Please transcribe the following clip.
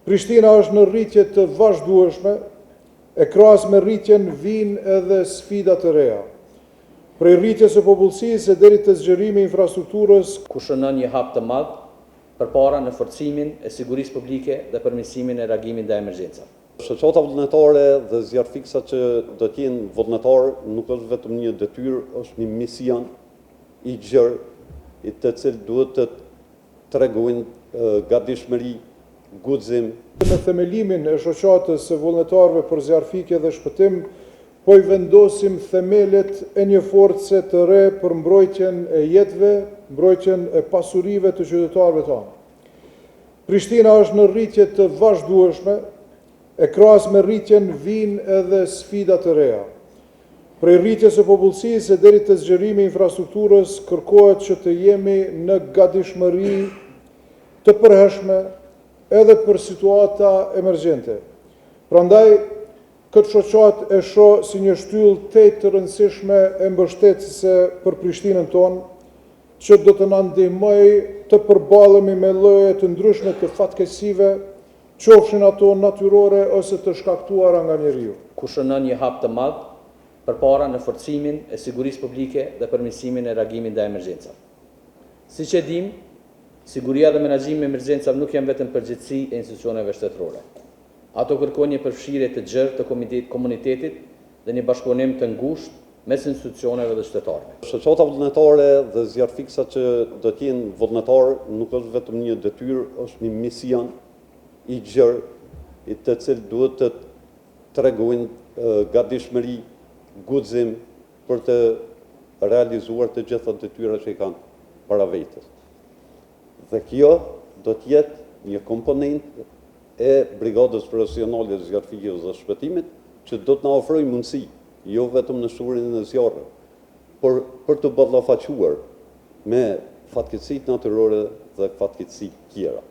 Prishtina është në rritje të vazhdueshme, e krahas me rritjen vijnë edhe sfida të reja. Prej rritjes së popullsisë deri te zgjerimi i infrastrukturës, ku shënon një hap të madh përpara në forcimin e sigurisë publike dhe përmirësimin e reagimit ndaj emergjencave. Shoqata vullnetare dhe zjarrfiksa që do të jenë vullnetar nuk është vetëm një detyrë, është një mision i gjerë i të cilë duhet të tregojnë gatishmëri, guxim. Me themelimin e shoqatës së vullnetarëve për zjarrfikje dhe shpëtim, po i vendosim themelet e një force të re për mbrojtjen e jetëve, mbrojtjen e pasurive të qytetarëve tanë. Prishtina është në rritje të vazhdueshme, e krahas me rritjen vijnë edhe sfida të reja. Prej rritjes së popullsisë deri te zgjerimi i infrastrukturës kërkohet që të jemi në gatishmëri të përhershme edhe për situata emergjente. Prandaj, këtë shoqat e shoh si një shtyllë të rëndësishme e mbështetëse për Prishtinën tonë, që do të na ndihmojë të përballemi me lloje të ndryshme të fatkeqësive, qofshin ato natyrore ose të shkaktuara nga njeriu. Ku shënon një hap të madh përpara në forcimin e sigurisë publike dhe përmirësimin e reagimit ndaj emergjencave. Siç e dimë, siguria dhe menaxhimi me emergjencave nuk janë vetëm përgjegjësi e institucioneve shtetërore. Ato kërkojnë një përfshirje të gjerë të komunitetit dhe një bashkëpunim të ngushtë mes institucioneve dhe shtetarëve. Shoqata vullnetare dhe zjarrfiksa që do të jenë vullnetar nuk është vetëm një detyrë, është një mision i gjerë i të cilë duhet të tregojnë gatishmëri, guxim për të realizuar të gjitha detyrat që i kanë para vetes. Dhe kjo do të jetë një komponent e brigadës profesionale të zjarrfikjes dhe shpëtimit që do të na ofrojë mundësi, jo vetëm në shturin e zjarrit, por për të ballafaquar me fatkeqësitë natyrore dhe fatkeqësitë tjera.